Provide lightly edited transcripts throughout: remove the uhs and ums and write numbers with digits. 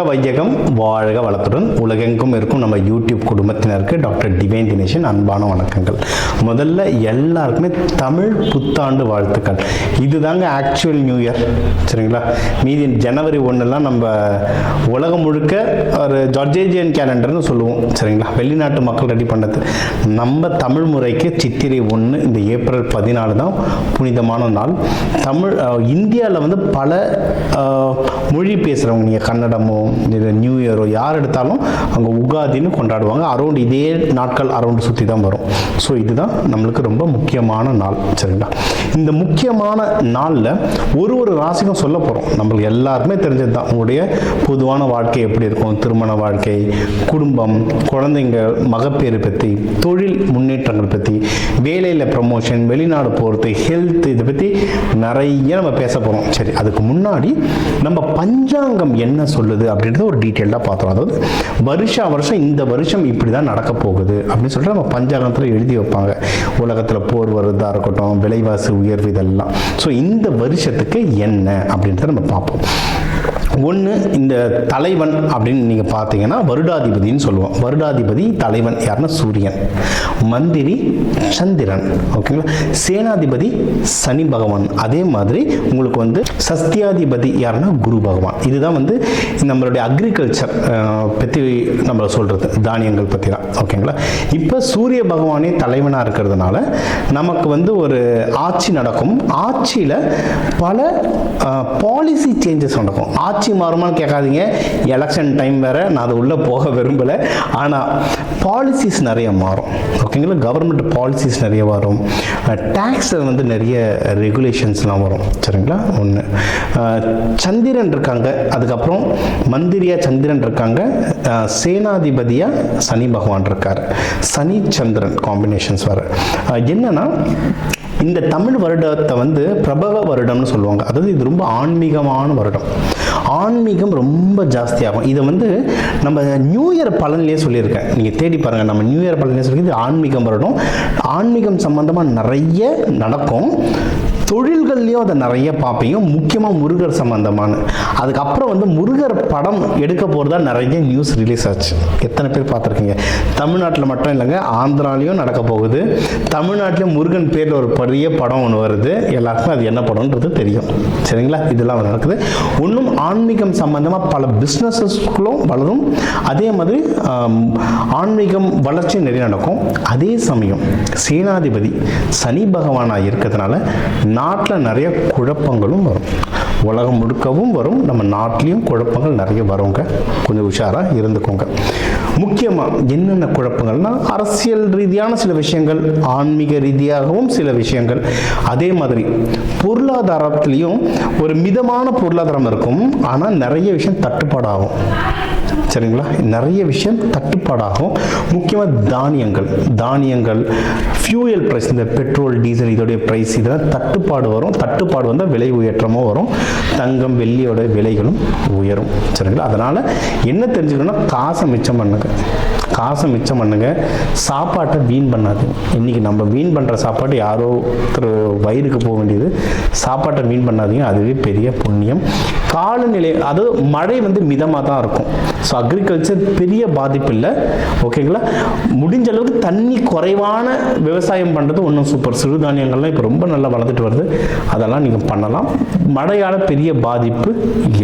வையகம் வாழ்க வளத்துடன் உலகெங்கும் இருக்கும் நம்ம யூடியூப் குடும்பத்தினருக்கு டாக்டர் டிவைன் தினேஷன் அன்பான வணக்கங்கள். முதல்ல எல்லாருக்குமே தமிழ் புத்தாண்டு வாழ்த்துக்கள். இதுதாங்க ஆக்சுவல் நியூ இயர், சரிங்களா? மீதி ஜனவரி 1 நம்ம உலகம் முழுக்க ஒரு ஜார்ஜேஜியன் கேலண்டர்னு சொல்லுவோம், சரிங்களா? வெளிநாட்டு மக்கள் ரெடி பண்ணது. நம்ம தமிழ் முறைக்கு சித்திரை 1 இந்த ஏப்ரல் 14 தான் புனிதமான நாள். தமிழ் இந்தியாவில் பல மொழி பேசுகிறவங்க, நீங்கள் கன்னடமோ இது நியூ இயரோ யார் எடுத்தாலும் அங்கே உகாதின்னு கொண்டாடுவாங்க. அரௌண்ட் இதே நாட்கள் அரௌண்ட் சுற்றி தான் வரும். ஸோ இதுதான் நம்மளுக்கு ரொம்ப முக்கியமான நாள், சரிங்களா? இந்த முக்கியமான நாளில் ஒரு ராசிக்கும் சொல்ல போகிறோம். நம்மளுக்கு எல்லாருக்குமே தெரிஞ்சது தான். உங்களுடைய பொதுவான வாழ்க்கை எப்படி இருக்கும், திருமண வாழ்க்கை, குடும்பம், குழந்தைங்க, மகப்பேறு பற்றி, தொழில் முன்னேற்றங்கள் பற்றி, வேலையில் ப்ரமோஷன், வெளிநாடு போகிறது, ஹெல்த், இதை பற்றி நிறைய நம்ம பேச போகிறோம். சரி, அதுக்கு முன்னாடி நம்ம பஞ்சாங்கம் என்ன சொல்லுது அப்படின்றத ஒரு டீட்டெயிலாக பார்த்தோம். அதாவது வருஷம் இந்த வருஷம் இப்படி தான் நடக்க போகுது அப்படின்னு சொல்லிட்டு நம்ம பஞ்சாங்கத்தில் எழுதி வைப்பாங்க. உலகத்தில் போர் வருவதாக இருக்கட்டும், விலைவாசி உயர்வு, இதெல்லாம். ஸோ இந்த வருஷத்துக்கு என்ன அப்படின்றத நம்ம பார்ப்போம். ஒன்று, இந்த தலைவன் அப்படின்னு நீங்கள் பார்த்தீங்கன்னா வருடாதிபதினு சொல்லுவோம். வருடாதிபதி தலைவன் யாருன்னா சூரியன், மந்திரி சந்திரன், ஓகேங்களா? சேனாதிபதி சனி பகவான். அதே மாதிரி உங்களுக்கு சஸ்தியாதிபதி யாருன்னா குரு பகவான். இதுதான் நம்மளுடைய அக்ரிகல்ச்சர் பற்றி நம்ம சொல்கிறது, தானியங்கள் பற்றி தான், ஓகேங்களா? இப்போ சூரிய பகவானே தலைவனாக இருக்கிறதுனால நமக்கு ஒரு ஆட்சி நடக்கும். ஆட்சியில் பல பாலிசி சேஞ்சஸ் நடக்கும். ஆட்சி மாறுமான்னு கேட்காதீங்க, எலெக்ஷன் டைம் வேற, நான் அது உள்ளே போக விரும்பலை. ஆனால் பாலிசிஸ் நிறைய மாறும், ஓகேங்களா? கவர்மெண்ட் பாலிசிஸ் நிறைய வரும். டேக்ஸ் நிறைய ரெகுலேஷன்ஸ்லாம் வரும், சரிங்களா? ஒன்று, சந்திரன் இருக்காங்க, அதுக்கப்புறம் மந்திரியா சந்திரன் இருக்காங்க, சேனாதிபதியா சனி பகவான் இருக்கார். சனி சந்திரன் காம்பினேஷன்ஸ் வர என்னன்னா, இந்த தமிழ் வருடத்தை பிரபவ வருடம்னு சொல்லுவாங்க. அதாவது இது ரொம்ப ஆன்மீகமான வருடம். ஆன்மீகம் ரொம்ப ஜாஸ்தியாகும். இதை நம்ம நியூ இயர் பலன்லேயே சொல்லியிருக்கேன், நீங்கள் தேடி பாருங்கள். நம்ம நியூ இயர் பலன்லேயே சொல்லி இது ஆன்மீகம் வருடம். ஆன்மீகம் சம்பந்தமாக நிறைய நடக்கும். தொழில்கள்லையும் அதை நிறைய பார்ப்பீங்க, முக்கியமாக முருகர் சம்பந்தமான. அதுக்கப்புறம் முருகர் படம் எடுக்க போகிறதா நிறைய நியூஸ் ரிலீஸ் ஆச்சு. எத்தனை பேர் பார்த்துருக்கீங்க? தமிழ்நாட்டில் மட்டும் இல்லைங்க, ஆந்திராலையும் நடக்க போகுது. தமிழ்நாட்டிலையும் முருகன் பேரில் ஒரு பெரிய படம் ஒன்று வருது. எல்லாருக்கும் அது என்ன படம்ன்றது தெரியும், சரிங்களா? இதெல்லாம் நடக்குது. இன்னும் ஆன்மீகம் சம்பந்தமாக பல பிஸ்னஸஸ்களும் வளரும். அதே மாதிரி ஆன்மீகம் வளர்ச்சி நிறைய நடக்கும். அதே சமயம் சேனாதிபதி சனி பகவானாக இருக்கிறதுனால நாட்டில் நிறைய குழப்பங்களும் வரும். உலகம் முழுக்கவும் வரும், நம்ம நாட்டிலையும் குழப்பங்கள் நிறைய வருங்க. கொஞ்சம் உஷாராக இருந்துக்கோங்க. முக்கியமாக என்னென்ன குழப்பங்கள்னா, அரசியல் ரீதியான சில விஷயங்கள், ஆன்மீக ரீதியாகவும் சில விஷயங்கள். அதே மாதிரி பொருளாதாரத்திலையும் ஒரு மிதமான பொருளாதாரம் இருக்கும், ஆனால் நிறைய விஷயம் தட்டுப்பாடாகும், சரிங்களா? நிறைய விஷயம் தட்டுப்பாடாகும். முக்கியமாக தானியங்கள், ஃபியூயல் ப்ரைஸ், இந்த பெட்ரோல், டீசல், இதோடைய ப்ரைஸ், இதெல்லாம் தட்டுப்பாடு வரும். தட்டுப்பாடு வந்தால் விலை உயற்றமும் வரும். தங்கம், வெள்ளியோட விலைகளும் உயரும், சரிங்களா? அதனால் என்ன தெரிஞ்சுக்கணும்னா, காசை மிச்சம் பண்ணுங்க. சாப்பாட்டை வீண் பண்ணாதீங்க. இன்றைக்கி நம்ம வீண் பண்ணுற சாப்பாடு யாரோ வயிறுக்கு போக வேண்டியது. சாப்பாட்டை வீண் பண்ணாதீங்க, அதுவே பெரிய புண்ணியம். காலநிலை, அதாவது மழை மிதமாக தான் இருக்கும். ஸோ அக்ரிகல்ச்சர் பெரிய பாதிப்பு இல்லை, ஓகேங்களா? முடிஞ்ச அளவுக்கு தண்ணி குறைவான விவசாயம் பண்ணுறது ஒன்றும் சூப்பர். சிறுதானியங்கள்லாம் இப்போ ரொம்ப நல்லா வளர்ந்துட்டு வருது, அதெல்லாம் நீங்கள் பண்ணலாம். மழையால் பெரிய பாதிப்பு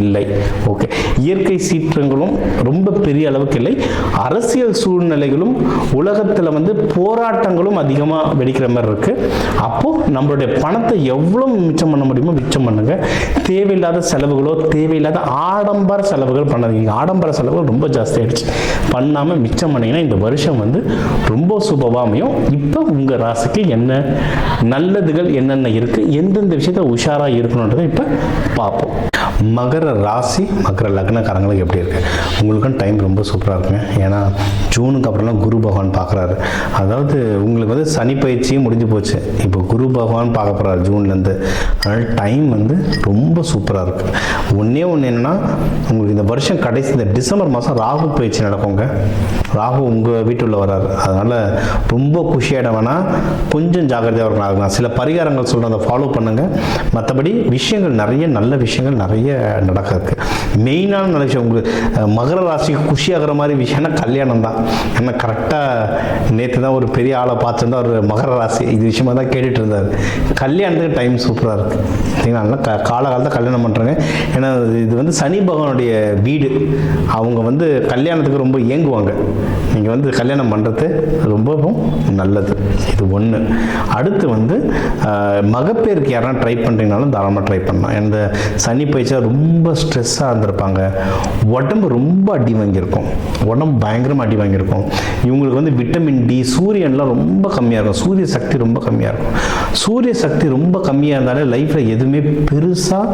இல்லை, ஓகே? இயற்கை சீற்றங்களும் ரொம்ப பெரிய அளவுக்கு இல்லை. அரசியல் சூழ்நிலைகளும் உலகத்தில் போராட்டங்களும் அதிகமாக வெடிக்கிற மாதிரி இருக்குது. அப்போது நம்மளுடைய பணத்தை எவ்வளோ மிச்சம் பண்ண முடியுமோ மிச்சம் பண்ணுங்க. தேவையில்லாத செலவுகளோ, தேவையில்லாத ஆடம்பர செலவுகள் பண்ணாதீங்க. ஆடம்பர செலவுகள் ரொம்ப ஜாஸ்தி ஆயிடுச்சு. பண்ணாமல் மிச்சம் பண்ணீங்கன்னா இந்த வருஷம் ரொம்ப சுபவாமையும். இப்போ உங்கள் ராசிக்கு என்ன நல்லதுகள் என்னென்ன இருக்குது, எந்தெந்த விஷயத்த உஷாராக இருக்கணுன்றதை இப்போ பார்ப்போம். மகர ராசி, மகர லக்னக்காரங்களுக்கு எப்படி இருக்கு? உங்களுக்கும் டைம் ரொம்ப சூப்பராக இருக்குங்க. ஏன்னா ஜூனுக்கு அப்புறம்லாம் குரு பகவான் பார்க்குறாரு. அதாவது உங்களுக்கு சனி பயிற்சியும் முடிஞ்சு போச்சு, இப்போ குரு பகவான் பார்க்க போகிறாரு ஜூன்லேருந்து. அதனால் டைம் ரொம்ப சூப்பராக இருக்குது. ஒன்று என்னென்னா, உங்களுக்கு இந்த வருஷம் கடைசி இந்த டிசம்பர் மாதம் ராகு பயிற்சி நடக்குங்க. ராகு உங்கள் வீட்டுள்ள வராரு. அதனால் ரொம்ப குஷியாயிட வேணாம், கொஞ்சம் ஜாக்கிரதையாக இருக்கணும். சில பரிகாரங்கள் சொல்கிறேன், அதை ஃபாலோ பண்ணுங்கள். மற்றபடி விஷயங்கள் நிறைய நல்ல விஷயங்கள் நிறைய நடக்கிறதுக்கு மெயினான நல்ல விஷயம். உங்களுக்கு மகர ராசிக்கு குஷியாகிற மாதிரி விஷயம்னா கல்யாணம் தான். ஏன்னா கரெக்டாக நேற்று தான் ஒரு பெரிய ஆளை பார்த்துருந்தா ஒரு மகர ராசி இது விஷயமா தான் கேட்டுட்டு இருந்தார். கல்யாணத்துக்கு டைம் சூப்பராக இருக்குது சரிங்களா. காலகாலத்தில் கல்யாணம் பண்ணுறாங்க. ஏன்னா இது வந்து சனி பகவானுடைய வீடு. அவங்க வந்து கல்யாணத்துக்கு ரொம்ப ஏங்குவாங்க. நீங்கள் வந்து கல்யாணம் பண்ணுறது ரொம்பவும் நல்லது. இது ஒன்று. அடுத்து வந்து மகப்பேருக்கு யாராவது ட்ரை பண்ணுறீங்கனாலும் தாராளமாக ட்ரை பண்ணலாம். இந்த சனி பயிற்சியாக ரொம்ப ஸ்ட்ரெஸ்ஸாக இருந்திருப்பாங்க. உடம்பு ரொம்ப அடி வாங்கியிருக்கும். உடம்பு பயங்கரமாக அடி வாங்கியிருக்கும். இவங்களுக்கு வந்து விட்டமின் டி சூரியன்லாம் ரொம்ப கம்மியாக இருக்கும். சூரிய சக்தி ரொம்ப கம்மியாக இருக்கும். சூரிய சக்தி ரொம்ப கம்மியாக இருந்தாலே லைஃப்பில் எதுவுமே பெருசாக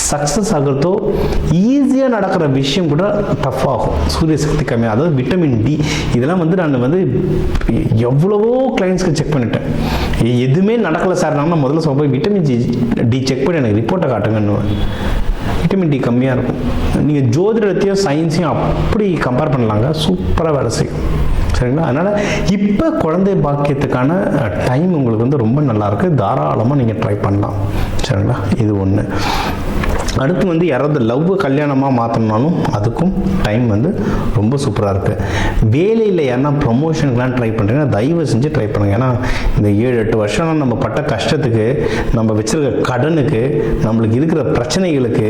சக்ஸஸ் ஆகிறதோ ஈஸியாக நடக்கிற விஷயம் கூட டஃப் ஆகும். சூரிய சக்தி கம்மியாக, அதாவது விட்டமின் டி இதெல்லாம் வந்து நான் வந்து எவ்வளவோ கிளைண்ட்ஸ்க்கு செக் பண்ணிட்டேன். எதுவுமே நடக்கலை சார், நான் முதல்ல சொல்ல போய் விட்டமின் டி செக் பண்ணி எனக்கு ரிப்போர்ட்டை காட்டுங்கன்னு. விட்டமின் டி கம்மியாக இருக்கும். நீங்கள் ஜோதிடத்தையும் சயின்ஸையும் அப்படி கம்பேர் பண்ணலாங்க, சூப்பராக வேலை செய்யும் சரிங்களா. அதனால் இப்போ குழந்தை பாக்கியத்துக்கான டைம் உங்களுக்கு வந்து ரொம்ப நல்லாயிருக்கு. தாராளமாக நீங்கள் ட்ரை பண்ணலாம் சரிங்களா. இது ஒன்று. அடுத்து வந்து யாராவது லவ் கல்யாணமாக மாற்றணும்னாலும் அதுக்கும் டைம் வந்து ரொம்ப சூப்பராக இருக்குது. வேலையில் யாருன்னா ப்ரொமோஷனுக்குலாம் ட்ரை பண்ணுறீங்கன்னா தயவு செஞ்சு ட்ரை பண்ணுங்கள். ஏன்னா இந்த 7-8 வருஷம் நம்ம பட்ட கஷ்டத்துக்கு, நம்ம வச்சுருக்க கடனுக்கு, நம்மளுக்கு இருக்கிற பிரச்சனைகளுக்கு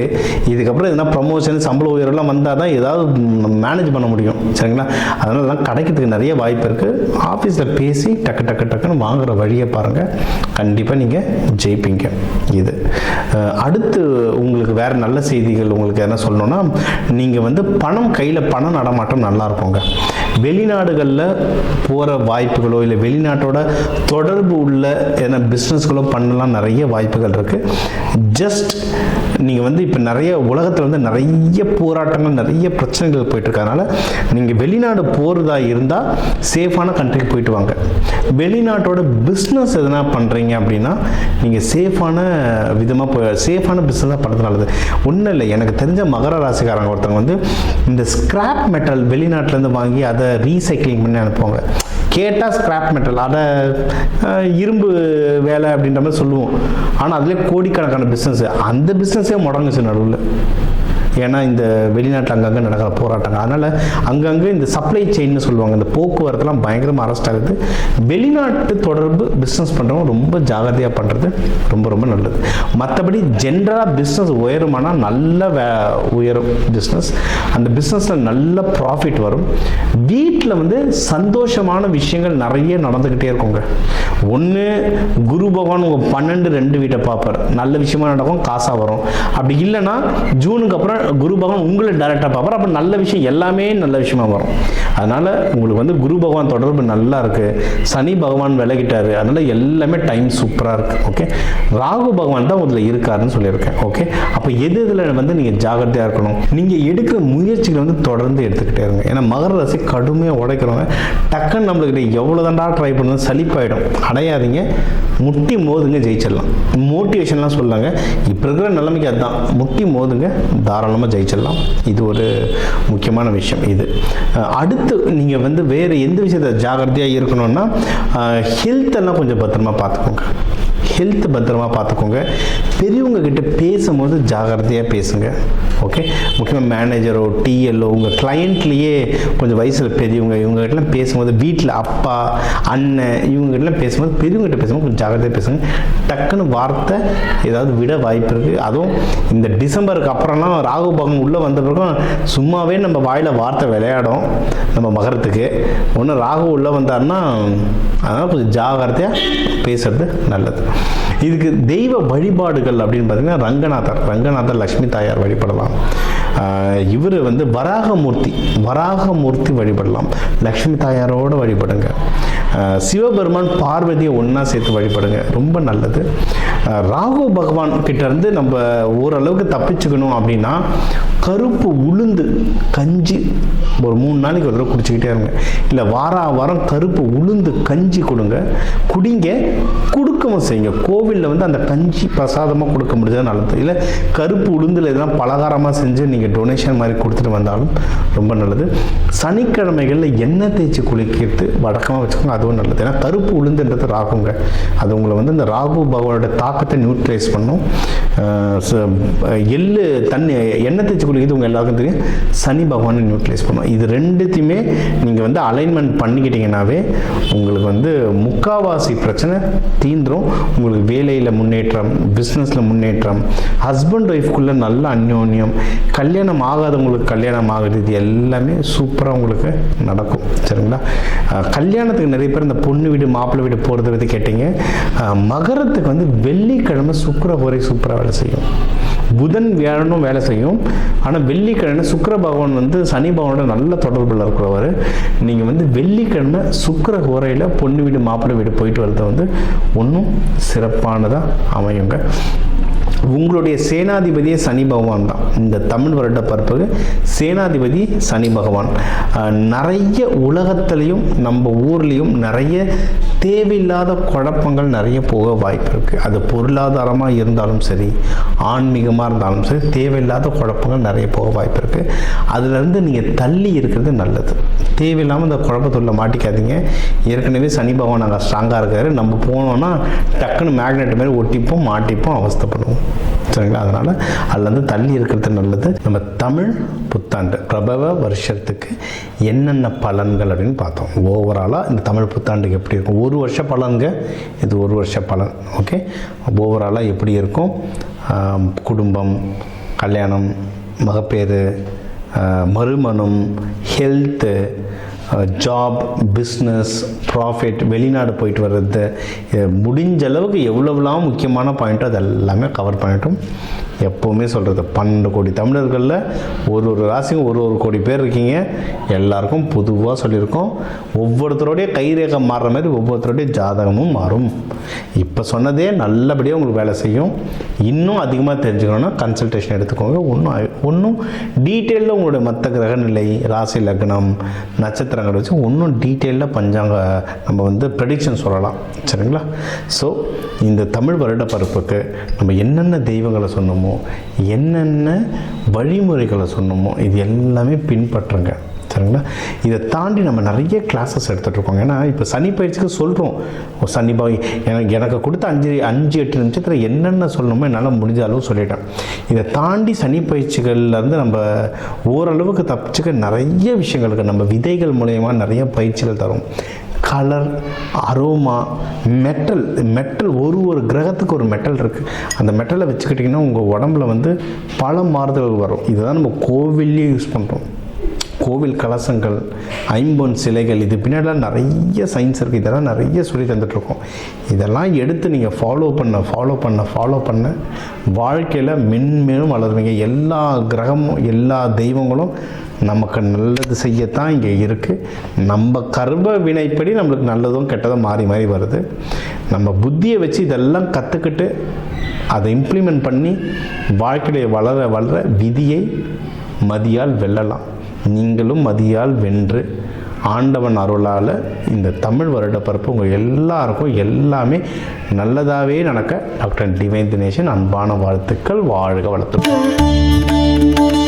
இதுக்கப்புறம் எதுனா ப்ரொமோஷன் சம்பள உயர்வெல்லாம் வந்தால் தான் ஏதாவது நம்ம மேனேஜ் பண்ண முடியும் சரிங்களா. அதனாலலாம் கிடைக்கிறதுக்கு நிறைய வாய்ப்பு இருக்குது. ஆஃபீஸில் பேசி டக்குன்னு வாங்குகிற வழியை பாருங்கள், கண்டிப்பாக நீங்கள் ஜெயிப்பீங்க. இது அடுத்து உங்களுக்கு வேறு நல்ல செய்திகள் உங்களுக்கு என்ன சொல்லணும்னா, நீங்கள் வந்து கையில் பணம் நடமாட்டம் நல்லா இருக்குங்க. வெளிநாடுகளில் போகிற வாய்ப்புகளோ இல்லை வெளிநாட்டோட தொடர்பு உள்ள என்ன பிஸ்னஸ்களோ பண்ணலாம் நிறைய வாய்ப்புகள் இருக்குது. ஜஸ்ட் நீங்கள் வந்து இப்போ நிறைய உலகத்தில் வந்து நிறைய போராட்டங்கள் நிறைய பிரச்சனைகள் போயிட்டுருக்கனால நீங்கள் வெளிநாடு போகிறதா இருந்தால் சேஃபான கண்ட்ரிக்கு போயிட்டு வாங்க. வெளிநாட்டோட பிஸ்னஸ் எதனா பண்ணுறீங்க அப்படின்னா நீங்கள் சேஃபான பிஸ்னஸாக பண்ணுறது நல்லது. ஒன்றும் இல்லை, எனக்கு தெரிஞ்ச மகர ராசிக்காரங்க ஒருத்தவங்க வந்து இந்த ஸ்கிராப் மெட்டல் வெளிநாட்டிலேருந்து வாங்கி அதை ரீசைக்ளிங் பண்ணி அனுப்புவாங்க. கேட்டால் ஸ்கிராப் மெட்டல், அதை இரும்பு வேலை அப்படின்ற மாதிரி சொல்லுவோம். ஆனால் அதிலே கோடிக்கணக்கான பிஸ்னஸ், அந்த பிஸ்னஸே முடங்குச்சு நடுவில். ஏன்னா இந்த வெளிநாட்டில் அங்கங்கே நடக்கிற போராட்டங்கள், அதனால் அங்கங்கே இந்த சப்ளை செயின்னு சொல்லுவாங்க, இந்த போக்குவரத்துலாம் பயங்கரமாக அரெஸ்ட் ஆகுது. வெளிநாட்டு தொடர்பு பிஸ்னஸ் பண்ணுறவங்க ரொம்ப ஜாகிரதையாக பண்ணுறது ரொம்ப ரொம்ப நல்லது. மற்றபடி ஜென்ரலாக பிஸ்னஸ் உயருமானால் நல்ல உயரும் பிஸ்னஸ். அந்த பிஸ்னஸில் நல்ல ப்ராஃபிட் வரும். வீட்டில் வந்து சந்தோஷமான விஷயங்கள் நிறைய நடந்துக்கிட்டே இருக்குங்க. ஒன்று குரு பகவான் உங்கள் 12-2 வீட்டை பார்ப்பார், நல்ல விஷயமா நடக்கும், காசாக வரும். அப்படி இல்லைன்னா ஜூனுக்கு அப்புறம் குரு பகவான் உங்களை டைரக்டாக பார்ப்பார், அப்போ நல்ல விஷயம் எல்லாமே நல்ல விஷயமா வரும். அதனால் உங்களுக்கு வந்து குரு பகவான் தொடர்பு நல்லா இருக்குது. சனி பகவான் விலகிட்டார், அதனால் எல்லாமே டைம் சூப்பராக இருக்குது. ஓகே, ராகு பகவான் தான் இதில் இருக்காருன்னு சொல்லியிருக்கேன். ஓகே, அப்போ இதில் வந்து நீங்கள் ஜாகிரதையாக இருக்கணும். நீங்கள் எடுக்கிற முயற்சிகளை வந்து தொடர்ந்து எடுத்துக்கிட்டே இருங்க. ஏன்னா மகர ராசி கடுமையாக உடைக்கிறவங்க டக்குன்னு நம்மளுக்கிட்ட எவ்வளோ தாண்டா ட்ரை பண்ணுறது சலிப்பாயிடும். அடையாதீங்க, முட்டி மோதுங்க, ஜெயிச்சிடலாம். மோட்டிவேஷன்லாம் சொல்லாங்க, இப்போ இருக்கிற நிலைமைக்கு அதுதான், முட்டி மோதுங்க, தாராளமாக ஜெயிச்சிடலாம். இது ஒரு முக்கியமான விஷயம். இது அடுத்து நீங்கள் வந்து வேறு எந்த விஷயத்தை ஜாகிரதையாக இருக்கணும்னா, ஹெல்த்தெல்லாம் கொஞ்சம் பத்திரமா பார்த்துக்கோங்க. ஹெல்த் பத்திரமா பார்த்துக்கோங்க. பெரியவங்க கிட்ட பேசும்போது ஜாகிரதையாக பேசுங்க. ஓகே, முக்கியமாக மேனேஜரோ டிஎல்ஓ உங்கள் கிளையண்ட்லேயே கொஞ்சம் வயசில் பெரியவங்க இவங்ககிட்டலாம் பேசும்போது, வீட்டில் அப்பா அண்ணன் இவங்ககிட்டலாம் பேசும்போது, பெரியவங்ககிட்ட பேசும்போது கொஞ்சம் ஜாகிரதையாக பேசுங்க. டக்குன்னு வார்த்தை ஏதாவது விட வாய்ப்பு இருக்குது. அதுவும் இந்த டிசம்பருக்கு அப்புறம்லாம் ராகு பகவான் உள்ளே வந்த பிறகும் சும்மாவே நம்ம வாயில் வார்த்தை விளையாடும் நம்ம மகரத்துக்கு. ஒன்று ராகு உள்ளே வந்தார்னா அதனால் கொஞ்சம் ஜாகிரதையாக பேசுறது நல்லது. இதுக்கு தெய்வ வழிபாடுகள் அப்படின்னு பார்த்தீங்கன்னா ரங்கநாதர் லக்ஷ்மி தாயார் வழிபடலாம். இவர் வந்து வராகமூர்த்தி வழிபடலாம். லக்ஷ்மி தாயாரோடு வழிபடுங்க. சிவபெருமான் பார்வதியை ஒன்றா சேர்த்து வழிபடுங்க, ரொம்ப நல்லது. ராகு பகவான் கிட்டேருந்து நம்ம ஓரளவுக்கு தப்பிச்சுக்கணும் அப்படின்னா கருப்பு உளுந்து கஞ்சி ஒரு 3 நாளைக்கு ஒரு தடவை குடிச்சிக்கிட்டே இருங்க. இல்லை வாரம் கருப்பு உளுந்து கஞ்சி குடிங்க, கொடுக்கவும் செய்யுங்க. கோவிலில் வந்து அந்த கஞ்சி பிரசாதமாக கொடுக்க முடிஞ்சது நல்லது. இல்லை கருப்பு உளுந்தில் எதனா பலகாரமாக செஞ்சு நீங்கள் டொனேஷன் மாதிரி கொடுத்துட்டு வந்தாலும் ரொம்ப நல்லது. சனிக்கிழமைகளில் எண்ணெய் தேய்ச்சி குளிக்கிறது வழக்கமாக வச்சுக்கோங்க, அதுவும் நல்லது. ஏன்னா கருப்பு உளுந்துன்றது ராகுங்க, அது உங்களை வந்து இந்த ராகு பகவானோட தாக்கத்தை நியூட்ரலைஸ் பண்ணும். எள்ளு தண்ணி எண்ணெய் தேய்ச்சி குளிக்கிறது உங்கள் எல்லாருக்கும் தெரியும், சனி பகவானை நியூட்ரலைஸ் பண்ணும். இது ரெண்டுத்தையுமே நீங்கள் வந்து அலைன்மெண்ட் பண்ணிக்கிட்டீங்கன்னாவே உங்களுக்கு வந்து முக்காவாசி பிரச்சனை தீந்துரும். உங்களுக்கு வேலையில் முன்னேற்றம், பிஸ்னஸில் முன்னேற்றம், ஹஸ்பண்ட் ஒய்ஃப்குள்ளே நல்ல அந்யோன்யம், கல்யாணம் ஆகாதவங்களுக்கு கல்யாணம் ஆகுது, இது எல்லாமே சூப்பராக உங்களுக்கு நடக்கும். சரிங்களா? கல்யாணத்துக்கு நிறைய பேர் இந்த பொண்ணு வீடு மாப்பிள்ளை வீடு போகிறத பற்றி கேட்டீங்க. மகரத்துக்கு வந்து வெள்ளிக்கிழமை சுக்கிர ஹோரை சூப்பராக வேலை செய்யும். புதன் வியாழனும் வேலை செய்யும். ஆனால் வெள்ளிக்கிழமை சுக்கிர பகவான் வந்து சனி பகவானோட நல்ல தொடர்பில் இருக்கிறவர். நீங்கள் வந்து வெள்ளிக்கிழமை சுக்கிர ஹோரையில் பொண்ணு வீடு மாப்பிள்ளை வீடு போயிட்டு வரது வந்து ஒன்றும் சிறப்பானதாக அமையுங்க. உங்களுடைய சேனாதிபதியே சனி பகவான் தான். இந்த தமிழ் வருட பரப்புக்கு சேனாதிபதி சனி பகவான். நிறைய உலகத்திலையும் நம்ம ஊர்லேயும் நிறைய தேவையில்லாத குழப்பங்கள் நிறைய போக வாய்ப்பு இருக்குது. அது பொருளாதாரமாக இருந்தாலும் சரி, ஆன்மீகமாக இருந்தாலும் சரி, தேவையில்லாத குழப்பங்கள் நிறைய போக வாய்ப்பு இருக்குது. அதுலேருந்து நீங்கள் தள்ளி இருக்கிறது நல்லது. தேவையில்லாமல் இந்த குழப்பத்துள்ள மாட்டிக்காதீங்க. ஏற்கனவே சனி பகவான் நாங்கள் ஸ்ட்ராங்காக இருக்காரு. நம்ம போனோன்னா டக்குன்னு மேக்னெட் மாதிரி ஒட்டிப்போம், மாட்டிப்போம், அவஸ்தைப்படுவோம். சரிங்களா? அதனால் அதுலேருந்து தள்ளி இருக்கிறது நல்லது. நம்ம தமிழ் புத்தாண்டு பிரபவ வருஷத்துக்கு என்னென்ன பலன்கள் அப்படின்னு பார்த்தோம். ஓவராலாக இந்த தமிழ் புத்தாண்டுக்கு எப்படி இருக்கும், ஒரு வருஷ பலன்க, இது ஒரு வருஷ பலன். ஓகே, ஓவராலாக எப்படி இருக்கும், குடும்பம், கல்யாணம், மகப்பேறு, மறுமணம், ஹெல்த்து, ஜாப், பிஸ்னஸ், ப்ராஃபிட், வெளிநாடு போயிட்டு வர்றது, முடிஞ்ச அளவுக்கு எவ்வளோலாம் முக்கியமான பாயிண்ட்டோ அது எல்லாமே கவர் பண்ணிட்டோம். எப்போவுமே சொல்கிறது 12 கோடி தமிழர்களில் ஒரு ராசிக்கும் ஒரு கோடி பேர் இருக்கீங்க. எல்லாருக்கும் பொதுவாக சொல்லியிருக்கோம். ஒவ்வொருத்தருடைய கைரேகை மாறுற மாதிரி ஒவ்வொருத்தருடைய ஜாதகமும் மாறும். இப்போ சொன்னதே நல்லபடியாக உங்களுக்கு வேலை செய்யும். இன்னும் அதிகமாக தெரிஞ்சுக்கணுன்னா கன்சல்டேஷன் எடுத்துக்கோங்க. ஒன்றும் டீட்டெயிலில் உங்களுடைய மற்ற கிரகநிலை, ராசி லக்னம், நட்சத்திரங்கள் வச்சு இன்னும் டீட்டெயிலில் பஞ்சாங்க நம்ம வந்து ப்ரெடிக்ஷன் சொல்லலாம். சரிங்களா? ஸோ இந்த தமிழ் வருட பருப்புக்கு நம்ம என்னென்ன தெய்வங்களை சொன்னோமோ, என்னென்ன வழிமுறைகளை சொன்னோமோ, இது எல்லாமே பின்பற்றுங்க. சரிங்களா? இதை தாண்டி நம்ம நிறைய கிளாஸஸ் எடுத்துகிட்ருக்கோங்க. ஏன்னா இப்போ சனி பயிற்சிக்கு சொல்கிறோம், சனி எனக்கு கொடுத்த 5-8 நிமிஷத்தில் என்னென்ன சொல்லணுமோ என்னால் முடிஞ்ச அளவு சொல்லிட்டேன். இதை தாண்டி சனி பயிற்சிகள்லேருந்து நம்ம ஓரளவுக்கு தப்பிச்சுக்க நிறைய விஷயங்களுக்கு நம்ம விதைகள் மூலயமா நிறைய பயிற்சிகள் தரும். கலர், அரோமா, மெட்டல் ஒரு கிரகத்துக்கு ஒரு மெட்டல் இருக்குது. அந்த மெட்டலை வச்சுக்கிட்டிங்கன்னா உங்கள் உடம்புல வந்து பல மாறுதல்கள் வரும். இதுதான் நம்ம கோவில்லையே யூஸ் பண்ணுறோம். கோவில் கலசங்கள், ஐம்பொன் சிலைகள், இது பின்னாடிலாம் நிறைய சயின்ஸ் இருக்குது. இதெல்லாம் நிறைய சொல்லி தந்துட்டுருக்கோம். இதெல்லாம் எடுத்து நீங்கள் ஃபாலோ பண்ண வாழ்க்கையில் மென்மேலும் வளருவீங்க. எல்லா கிரகமும் எல்லா தெய்வங்களும் நமக்கு நல்லது செய்யத்தான் இங்கே இருக்குது. நம்ம கர்ம வினைப்படி நம்மளுக்கு நல்லதும் கெட்டதும் மாறி மாறி வருது. நம்ம புத்தியை வச்சு இதெல்லாம் கற்றுக்கிட்டு அதை இம்ப்ளிமெண்ட் பண்ணி வாழ்க்கையை வளர விதியை மதியால் வெல்லலாம். நீங்களும் மதியால் வென்று ஆண்டவன் அருளால் இந்த தமிழ் வருட பரப்பு உங்கள் எல்லாருக்கும் எல்லாமே நல்லதாகவே நடக்க டாக்டர் டிவைன் தினேஷன் அன்பான வாழ்த்துக்கள். வாழ்க வளர்த்து.